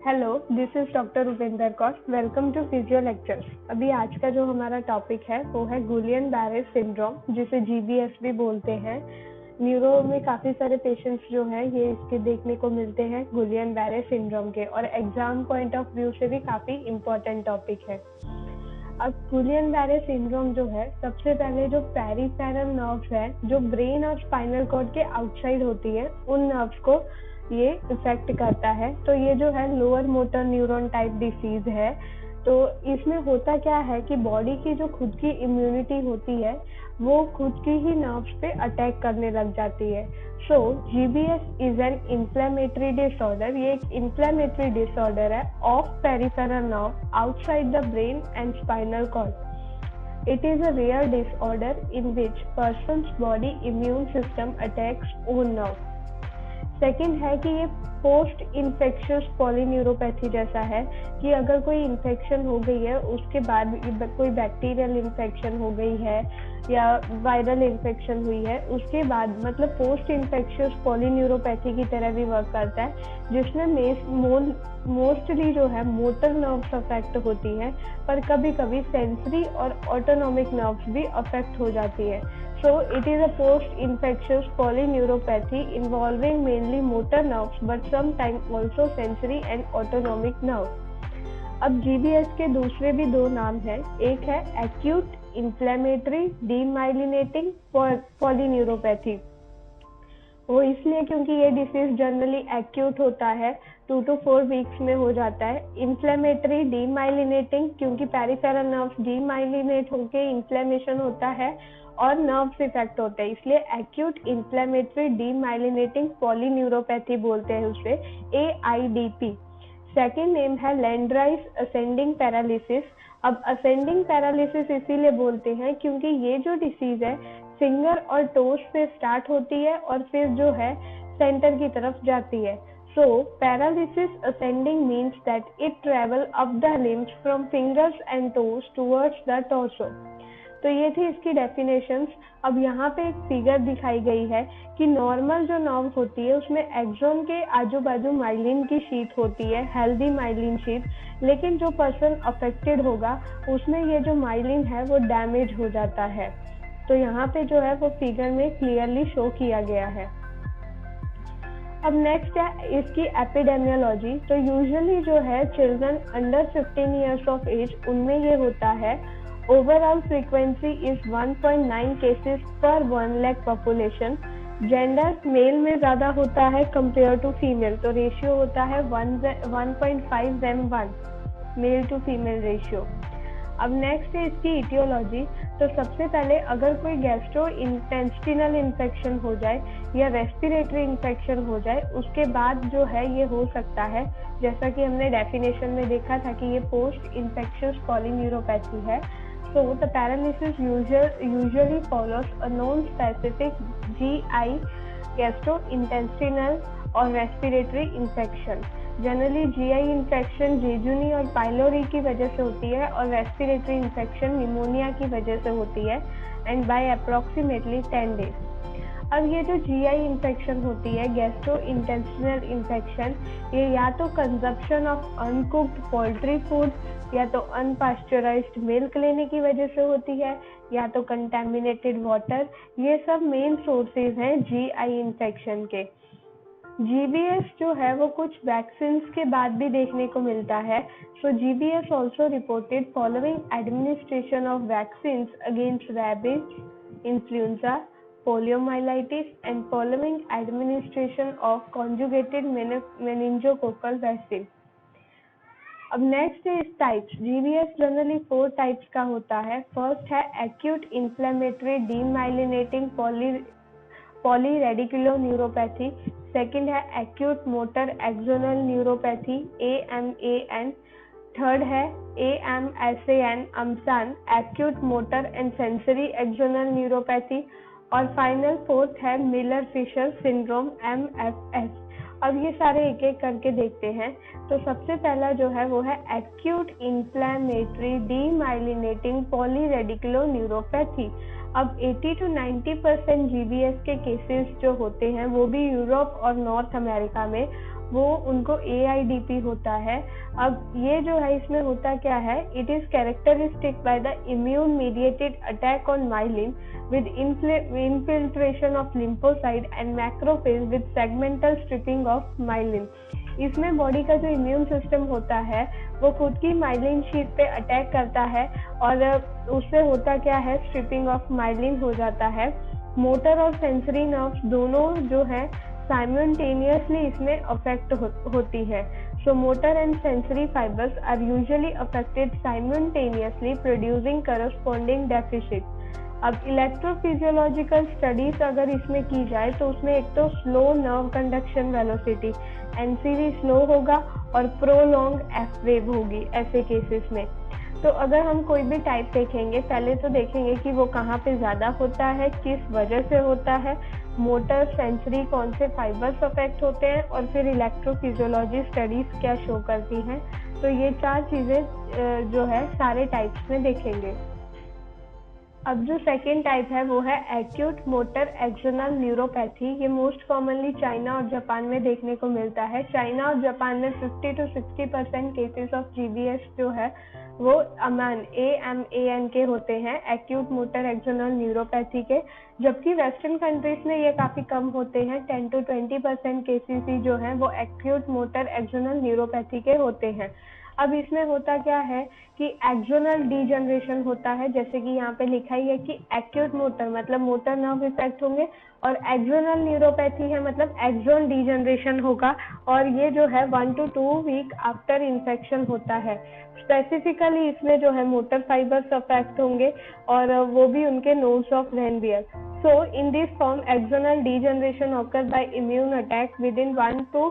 Hello, this is doctor Rupendra Kaur. Welcome to physio lectures. अभी आज का जो हमारा टॉपिक है वो है गुलियन-बैरे सिंड्रोम, जिसे जीबीएस भी बोलते हैं। न्यूरो में काफ़ी सारे पेशेंट्स जो हैं ये इसके देखने को मिलते हैं गुलियन-बैरे सिंड्रोम के, और एग्जाम पॉइंट ऑफ व्यू से भी काफ़ी इम्पोर्टेंट टॉपिक है। अब गुलियन-बैरे सिंड्रोम जो है, सबसे पहले जो पेरिफेरल नर्व्स है जो ब्रेन और स्पाइनल कॉर्ड के आउटसाइड होती है, उन नर्व्स को ये इफेक्ट करता है। तो ये जो है lower motor neuron type disease है। तो इसमें होता क्या है कि बॉडी की जो खुद की इम्यूनिटी होती है वो खुद की ही नर्व्स पे अटैक करने लग जाती है। So GBS is an inflammatory disorder. ये एक इन्फ्लेमेटरी डिसऑर्डर है of peripheral nerve outside the brain and spinal cord. It is a rare disorder in which person's body immune system attacks own nerve. Second है कि ये post infectious polyneuropathy जैसा है कि अगर कोई इन्फेक्शन हो गई है उसके बाद कोई बैक्टीरियल इन्फेक्शन हो गई है या वायरल इन्फेक्शन हुई है, उसके बाद मतलब पोस्ट इन्फेक्शियस पॉलीन्यूरोपैथी की तरह भी वर्क करता है, जिसमें मोस्टली जो है मोटर नर्व्स अफेक्ट होती हैं, पर कभी कभी सेंसरी और ऑटोनॉमिक नर्व्स भी अफेक्ट हो जाती है। So it is a post-infectious polyneuropathy involving mainly motor nerves but sometimes also sensory and autonomic nerves. अब GBS के दूसरे भी दो नाम हैं। एक है acute inflammatory demyelinating polyneuropathy। वो इसलिए क्योंकि ये डिसीज जनरली एक्यूट होता है, 2 to 4 वीक्स में हो जाता है। इन्फ्लेमेटरी डीमाइलिनेटिंग क्योंकि पेरिफेरल नर्व्स डीमाइलिनेट होकर इन्फ्लेमेशन होता है और नर्व्स इफेक्ट होते हैं, इसलिए एक्यूट इन्फ्लेमेटरी डीमाइलिनेटिंग पॉलीन्यूरोपैथी बोलते हैं उसे, AIDP। सेकेंड नेम है लैंड्राइस असेंडिंग पैरालिसिस। अब असेंडिंग पैरालिसिस इसीलिए बोलते हैं क्योंकि ये जो डिसीज है फिंगर और टोज से स्टार्ट होती है और फिर जो है सेंटर की तरफ जाती है। So paralysis ascending means that it travel up the limbs from fingers and toes towards the torso. तो ये थी इसकी डेफिनेशंस। अब यहाँ पे एक फिगर दिखाई गई है कि नॉर्मल जो नर्व होती है उसमें एक्सोन के आजू बाजू माइलिन की शीट होती है, हेल्दी माइलिन शीट, लेकिन जो पर्सन अफेक्टेड होगा उसमें ये जो माइलिन है वो डैमेज हो जाता है। तो यहाँ पे जो है वो फिगर में क्लियरली शो किया गया है। अब नेक्स्ट है इसकी एपिडेमियोलॉजी। तो यूजुअली जो है children under 15 years of age उनमें ये होता है। ओवरऑल फ्रीक्वेंसी इज 1.9 केसेस पर 1 लाख पॉपुलेशन। जेंडर मेल में ज़्यादा होता है कंपेयर टू फीमेल, तो रेशियो होता है 1.5:1 मेल टू फीमेल रेशियो। अब नेक्स्ट है इसकी इटियोलॉजी। तो सबसे पहले अगर कोई गैस्ट्रो इंटेस्टिनल इन्फेक्शन हो जाए या रेस्पिरेटरी इन्फेक्शन हो जाए, उसके बाद जो है ये हो सकता है, जैसा कि हमने डेफिनेशन में देखा था कि ये पोस्ट इन्फेक्शियस पॉलीन्यूरोपैथी है। So the paralysis usually follows a non-specific GI, gastrointestinal or respiratory infection. Generally GI infection jejuni और पाइलोरी की वजह से होती है और रेस्पिरेटरी इन्फेक्शन निमोनिया की वजह से होती है, एंड बाय अप्रोक्सीमेटली 10 डेज। अब ये जो GI इन्फेक्शन होती है, गैस्ट्रो इंटेस्टिनल इन्फेक्शन, ये या तो consumption of uncooked poultry food या तो अनपास्चराइज्ड मिल्क लेने की वजह से होती है, या तो कंटेमिनेटेड वाटर। ये सब मेन सोर्सेज हैं GI इन्फेक्शन के। GBS जो है वो कुछ वैक्सीन के बाद भी देखने को मिलता है। सो GBS also reported following administration of vaccine against rabies, influenza, poliomyelitis and following administration of conjugated meningococcal vaccine. अब नेक्स्ट है इस टाइप्स। GBS जनरली 4 टाइप्स का होता है। फर्स्ट है acute inflammatory demyelinating polyradiculoneuropathy. Second है acute motor axonal neuropathy, AMAN। Third है AMSAN, AMSAN, acute motor and sensory axonal neuropathy. और फाइनल फोर्थ है मिलर फिशर सिंड्रोम, MFS। अब ये सारे एक एक करके देखते हैं। तो सबसे पहला जो है वो है एक्यूट इन्फ्लेमेटरी डीमाइलिनेटिंग पॉलीरेडिकुलोन्यूरोपैथी। अब 80 to 90% GBS के केसेस जो होते हैं वो भी यूरोप और नॉर्थ अमेरिका में वो उनको AIDP होता है। अब ये जो है इसमें होता क्या है, it is characteristic by the immune mediated attack on myelin with infiltration of lymphocyte and macrophage with segmental stripping of myelin। इसमें बॉडी का जो इम्यून सिस्टम होता है वो खुद की माइलिन शीट पे अटैक करता है और उससे होता क्या है, स्ट्रिपिंग ऑफ माइलिन हो जाता है। मोटर और सेंसरी नर्व्स दोनों जो है साइमल्टेनियसली इसमें अफेक्ट होती है। So motor and sensory fibers are usually affected simultaneously, producing corresponding deficit। अब इलेक्ट्रोफिजियोलॉजिकल स्टडीज अगर इसमें की जाए तो उसमें एक तो slow nerve conduction velocity NCV slow होगा और प्रोलॉन्ग F वेव होगी ऐसे केसेस में। तो अगर हम कोई भी टाइप देखेंगे, पहले तो देखेंगे कि वो कहाँ पे ज़्यादा होता है, किस वजह से होता है, मोटर सेंसरी कौन से फाइबर्स अफेक्ट होते हैं, और फिर इलेक्ट्रोफिजियोलॉजी स्टडीज क्या शो करती हैं। तो ये 4 चीज़ें जो है सारे टाइप्स में देखेंगे। अब जो सेकेंड टाइप है वो है एक्यूट मोटर एक्सोनल न्यूरोपैथी। ये मोस्ट कॉमनली चाइना और जापान में देखने को मिलता है। चाइना और जापान में 50 to 60% केसेस ऑफ GBS जो है वो AMAN के होते हैं, एक्यूट मोटर एक्सोनल न्यूरोपैथी के, जबकि वेस्टर्न कंट्रीज में ये काफ़ी कम होते हैं। 10 to 20% केसेस ही जो हैं वो एक्यूट मोटर एक्सोनल न्यूरोपैथी के होते हैं। अब इसमें होता क्या है कि एक्सोनल डीजनरेशन होता है, जैसे कि यहाँ पे लिखा ही है कि एक्यूट मोटर मतलब मोटर नर्व इफेक्ट होंगे, और एक्सोनल न्यूरोपैथी है मतलब एक्सोन डीजनरेशन होगा, और ये जो है 1 to 2 वीक आफ्टर इन्फेक्शन होता है। स्पेसिफिकली इसमें जो है मोटर फाइबर्स अफेक्ट होंगे और वो भी उनके nodes of Ranvier. So in this form axonal degeneration occur by immune attack within 1 to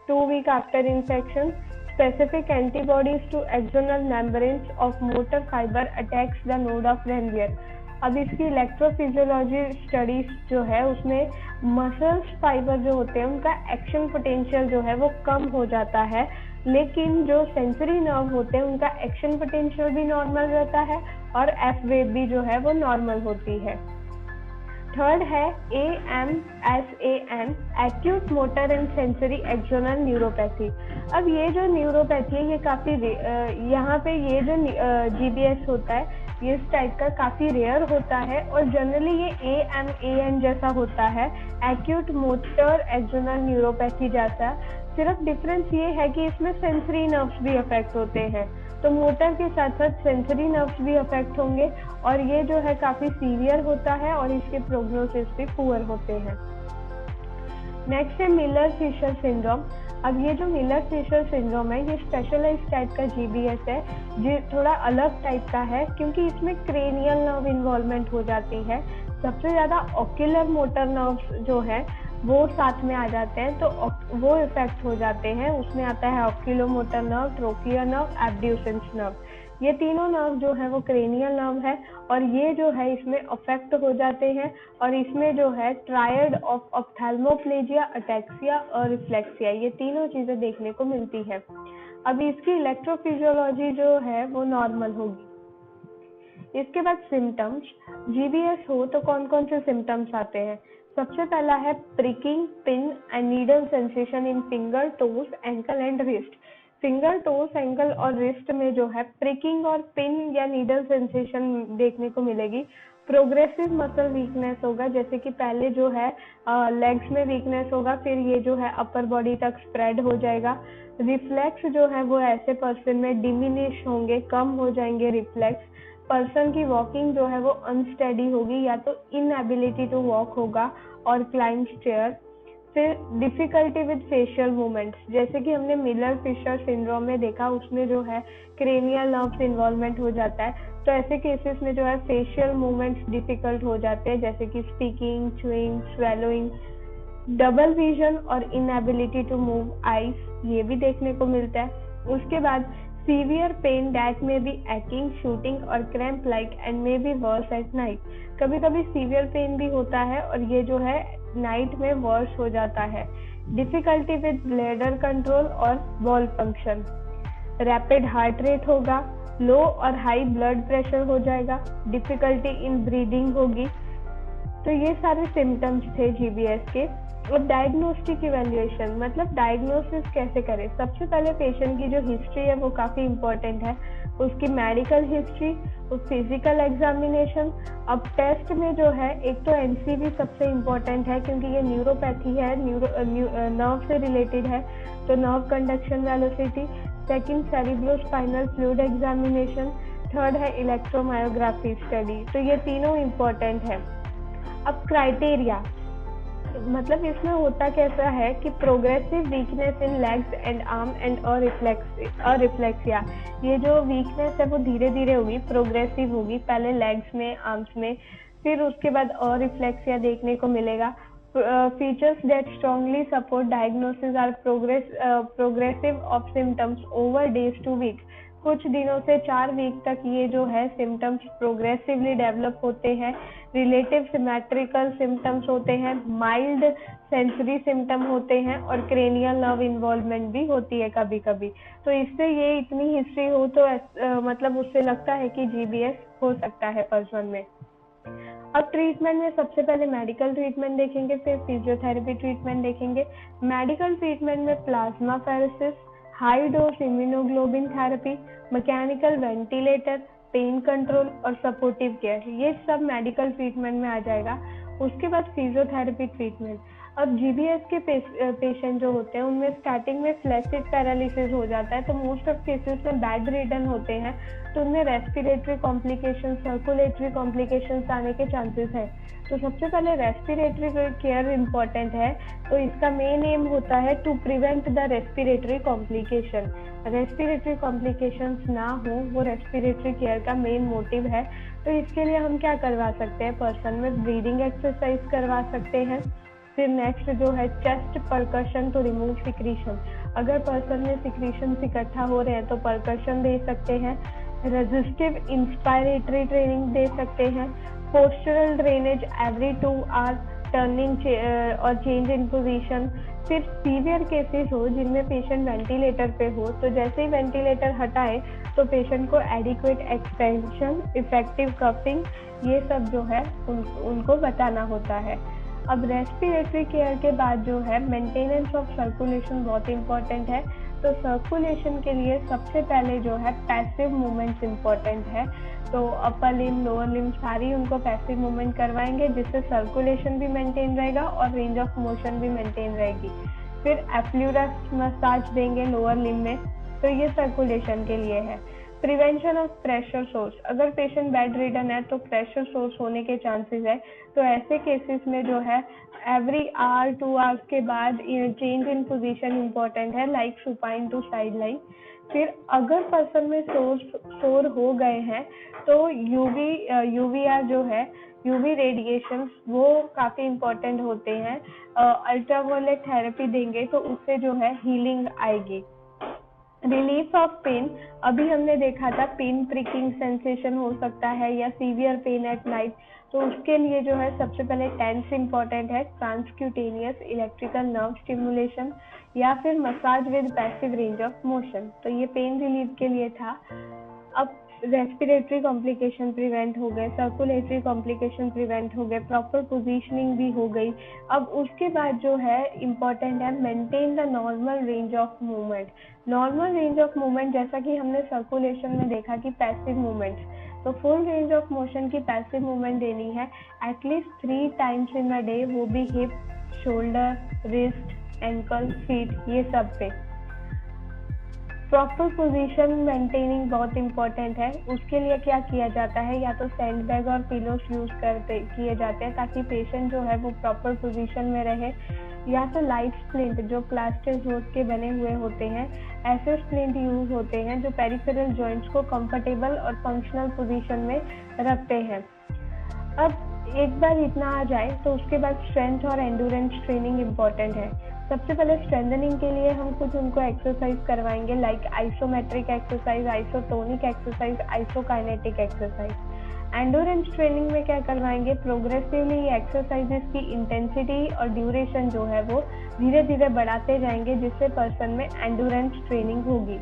2 week after infection. Specific antibodies to axonal membranes of motor fiber attacks the node of Ranvier। अब इसकी electrophysiology studies जो है उसमें muscles fibre जो होते हैं उनका action potential जो है वो कम हो जाता है, लेकिन जो सेंसरी नर्व होते हैं उनका एक्शन पोटेंशियल भी नॉर्मल रहता है और F वेव भी जो है वो नॉर्मल होती है। थर्ड है AMSAN, acute motor and sensory axonal neuropathy. अब ये जो न्यूरोपैथी है ये काफ़ी यहाँ पे ये जो GBS होता है ये इस टाइप का काफ़ी रेयर होता है और जनरली ये AMAN जैसा होता है, एक्यूट मोटर एक्सोनल न्यूरोपैथी जैसा। सिर्फ डिफरेंस ये है कि इसमें सेंसरी नर्व्स भी अफेक्ट होते हैं, तो मोटर के साथ साथ सेंसरी नर्व्स भी अफेक्ट होंगे और ये जो है काफ़ी सीवियर होता है और इसके प्रोग्नोसिस भी पुअर होते हैं। नेक्स्ट है मिलर फिशर सिंड्रोम। अब ये जो मिलर फिशर सिंड्रोम है ये स्पेशलाइज्ड टाइप का GBS है, जो थोड़ा अलग टाइप का है क्योंकि इसमें क्रेनियल नर्व इन्वॉल्वमेंट हो जाती है। सबसे ज़्यादा ऑक्यूलर मोटर नर्व्स जो है वो साथ में आ जाते हैं, तो वो इफेक्ट हो जाते हैं। उसमें आता है oculomotor nerve, trochlear nerve, abducens nerve. ये तीनों नर्व जो है वो क्रेनियल नर्व है और ये जो है इसमें अफेक्ट हो जाते हैं और इसमें जो है ट्रायड ऑफ ऑप्थेल्मोप्लेजिया, अटैक्सिया और रिफ्लेक्सिया, ये तीनों चीज़ें देखने को मिलती है। अब इसकी इलेक्ट्रोफिजियोलॉजी जो है वो नॉर्मल होगी। इसके बाद सिम्टम्स, GBS हो तो कौन कौन से सिम्टम्स आते हैं। सबसे पहला है pricking, pin and needle sensation in finger, toes, ankle and wrist. Finger, toes, ankle और रिस्ट में जो है प्रिकिंग और पिन या नीडल सेंसेशन देखने को मिलेगी। प्रोग्रेसिव मसल वीकनेस होगा, जैसे कि पहले जो है लेग्स में वीकनेस होगा, फिर ये जो है अपर बॉडी तक स्प्रेड हो जाएगा। रिफ्लेक्स जो है वो ऐसे पर्सन में डिमिनिश होंगे, कम हो जाएंगे रिफ्लेक्स। पर्सन की वॉकिंग जो है वो अनस्टेडी होगी या तो इनएबिलिटी टू वॉक होगा और क्लाइंब स्टेयर। फिर डिफिकल्टी विद फेशियल मूवमेंट्स, जैसे कि हमने मिलर फिशर सिंड्रोम में देखा, उसमें जो है क्रेनियल नर्व्स इन्वॉल्वमेंट हो जाता है, तो ऐसे केसेस में जो है फेशियल मूवमेंट्स डिफिकल्ट हो जाते हैं, जैसे कि speaking, chewing, swallowing. Double vision और इनएबिलिटी टू मूव आईज, ये भी देखने को मिलता है। उसके बाद सीवियर पेन दैट में बी एक्टिंग, शूटिंग और क्रैम्प लाइक एंड में बी वर्स एट नाइट। कभी कभी सीवियर पेन भी होता है और ये जो है नाइट में वर्स हो जाता है। डिफिकल्टी विद ब्लैडर कंट्रोल और ball function. Rapid heart rate होगा, लो और हाई ब्लड प्रेशर हो जाएगा, डिफिकल्टी इन ब्रीदिंग होगी, तो ये सारे सिम्टम्स थे जीबीएस के। अब डायग्नोस्टिक इवैल्यूएशन मतलब डायग्नोसिस कैसे करें। सबसे पहले पेशेंट की जो हिस्ट्री है वो काफ़ी इम्पोर्टेंट है, उसकी मेडिकल हिस्ट्री, फिजिकल एग्जामिनेशन। अब टेस्ट में जो है एक तो एनसीवी सबसे इम्पोर्टेंट है क्योंकि ये न्यूरोपैथी है, नर्व से रिलेटेड है, तो nerve conduction velocity. Second cerebrospinal fluid examination. Third है इलेक्ट्रोमायोग्राफी स्टडी। तो ये तीनों इम्पोर्टेंट है। अब क्राइटेरिया मतलब इसमें होता कैसा है कि progressive weakness in legs and arm and reflexia. ये जो वीकनेस है वो धीरे धीरे होगी, प्रोग्रेसिव होगी, पहले लेग्स में, आर्म्स में, फिर उसके बाद और रिफ्लेक्सिया देखने को मिलेगा। Features that strongly support diagnosis are progressive of symptoms over days to week. कुछ दिनों से 4 वीक तक ये जो है सिम्टम्स प्रोग्रेसिवली डेवलप होते हैं। रिलेटिव सिमेट्रिकल सिम्टम्स होते हैं, माइल्ड सेंसरी सिम्टम होते हैं और क्रेनियल नर्व इन्वॉल्वमेंट भी होती है कभी कभी। तो इससे ये इतनी हिस्ट्री हो तो मतलब उससे लगता है कि जीबीएस हो सकता है पर्सन में। अब ट्रीटमेंट में सबसे पहले मेडिकल ट्रीटमेंट देखेंगे, फिर फिजियोथेरेपी ट्रीटमेंट देखेंगे। मेडिकल ट्रीटमेंट में plasma pheresis, high dose immunoglobulin therapy, mechanical ventilator, pain control और सपोर्टिव केयर, ये सब मेडिकल ट्रीटमेंट में आ जाएगा। उसके बाद फिजियोथेरेपी ट्रीटमेंट। अब जीबीएस के पेशेंट जो होते हैं उनमें स्टार्टिंग में फ्लैसिड पैरालिसिस हो जाता है, तो मोस्ट ऑफ केसेस में बेड रिडन होते हैं, तो उनमें रेस्पिरेटरी कॉम्प्लिकेशन, सर्कुलेटरी कॉम्प्लिकेशंस आने के चांसेस है। तो सबसे पहले रेस्पिरेटरी केयर इम्पॉर्टेंट है, तो इसका मेन एम होता है to prevent the respiratory complication. Respiratory complications ना हो, वो रेस्पिरेटरी केयर का मेन मोटिव है। तो इसके लिए हम क्या करवा सकते हैं, पर्सन में ब्रीदिंग एक्सरसाइज करवा सकते हैं। फिर नेक्स्ट जो है chest percussion to remove secretion. अगर पर्सन में सिक्रीशन इकट्ठा हो रहे हैं तो परकशन दे सकते हैं। रेजिस्टिव इंस्पायरेटरी ट्रेनिंग दे सकते हैं। Postural drainage every 2 hour, turning और चेंज इन पोजीशन। फिर सीवियर केसेस हो जिनमें पेशेंट वेंटिलेटर पे हो, तो जैसे ही वेंटिलेटर हटाए तो पेशेंट को एडिक्वेट एक्सटेंशन, इफेक्टिव कफिंग, ये सब जो है उनको बताना होता है। अब रेस्पिरेटरी केयर के बाद जो है मेंटेनेंस ऑफ सर्कुलेशन बहुत इंपॉर्टेंट है। तो सर्कुलेशन के लिए सबसे पहले जो है पैसिव मूवमेंट्स इंपॉर्टेंट है। तो अपर लिम, लोअर लिम सारी उनको पैसिव मूवमेंट करवाएंगे, जिससे सर्कुलेशन भी मेंटेन रहेगा और रेंज ऑफ मोशन भी मेंटेन रहेगी। फिर एफ्लूरस मसाज देंगे लोअर लिम में, तो ये सर्कुलेशन के लिए है। प्रिवेंशन ऑफ प्रेशर सोर्स, अगर पेशेंट बेड रिडन है तो प्रेशर सोर्स होने के चांसेस है, तो ऐसे केसेस में जो है एवरी आवर 2 आवर्स के बाद चेंज इन पोजीशन इंपॉर्टेंट है, like supine to side line. फिर अगर पर्सन में सोर हो गए हैं तो यूवीआर जो है, यूवी रेडिएशन, वो काफ़ी इंपॉर्टेंट होते हैं। अल्ट्रावायलेट थेरेपी देंगे तो उससे जो है हीलिंग आएगी। रिलीफ ऑफ पेन, अभी हमने देखा था पेन प्रिकिंग सेंसेशन हो सकता है या सीवियर पेन एट नाइट, तो उसके लिए जो है सबसे पहले टेंस इंपॉर्टेंट है, ट्रांसक्यूटेनियस इलेक्ट्रिकल नर्व स्टिमुलेशन या फिर massage with passive range of motion. तो ये पेन रिलीफ के लिए था। अब रेस्पिरेटरी कॉम्प्लिकेशन प्रिवेंट हो गए, सर्कुलेटरी कॉम्प्लिकेशन प्रिवेंट हो गए, प्रॉपर पोजीशनिंग भी हो गई। अब उसके बाद जो है इम्पॉर्टेंट है maintain the normal range of movement. Normal range of movement जैसा कि हमने सर्कुलेशन में देखा कि पैसिव मूवमेंट, तो फुल रेंज ऑफ मोशन की पैसिव मूवमेंट देनी है at least 3 times in a day, वो भी hip, shoulder, wrist, ankle, feet, ये सब पे। प्रॉपर पोजीशन मेंटेनिंग बहुत इंपॉर्टेंट है। उसके लिए क्या किया जाता है, या तो सैंड बैग और पिलोस यूज किए जाते हैं ताकि पेशेंट जो है वो प्रॉपर पोजीशन में रहे, या तो लाइट स्प्लिंट जो प्लास्टिक रोड के बने हुए होते हैं, ऐसे स्प्लिंट यूज होते हैं जो पेरिफेरल जॉइंट्स को कंफर्टेबल और फंक्शनल पोजीशन में रखते हैं। अब एक बार इतना आ जाए तो उसके बाद स्ट्रेंथ और एंडोरेंस ट्रेनिंग इम्पॉर्टेंट है। सबसे पहले स्ट्रेंथनिंग के लिए हम कुछ उनको एक्सरसाइज करवाएंगे, like isometric exercise, isotonic exercise, isokinetic exercise. Endurance training में क्या करवाएंगे, प्रोग्रेसिवली एक्सरसाइजेस की इंटेंसिटी और ड्यूरेशन जो है वो धीरे धीरे बढ़ाते जाएंगे, जिससे पर्सन में एंडोरेंस ट्रेनिंग होगी।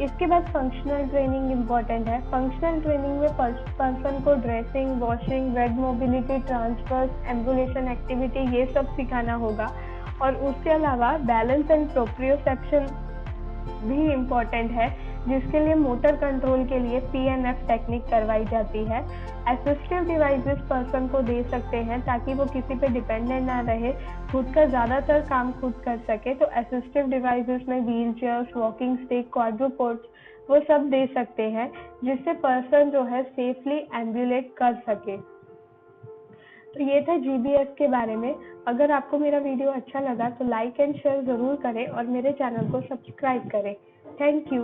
इसके बाद फंक्शनल ट्रेनिंग इम्पॉर्टेंट है। फंक्शनल ट्रेनिंग में पर्सन को dressing, washing, bed mobility, transfers, ambulation activity ये सब सिखाना होगा। और उसके अलावा बैलेंस एंड प्रोप्रियोसेप्शन भी इम्पॉर्टेंट है, जिसके लिए मोटर कंट्रोल के लिए PNF टेक्निक करवाई जाती है। असिस्टिव डिवाइसेस पर्सन को दे सकते हैं ताकि वो किसी पे डिपेंडेंट ना रहे, खुद का ज़्यादातर काम खुद कर सके। तो असिस्टिव डिवाइसेस में व्हील चेयर्स, वॉकिंग स्टिक, क्वाड्रूपोड्स वो सब दे सकते हैं, जिससे पर्सन जो है सेफली एम्बुलेट कर सके। तो ये था GBS के बारे में। अगर आपको मेरा वीडियो अच्छा लगा तो लाइक एंड शेयर ज़रूर करें और मेरे चैनल को सब्सक्राइब करें। Thank you.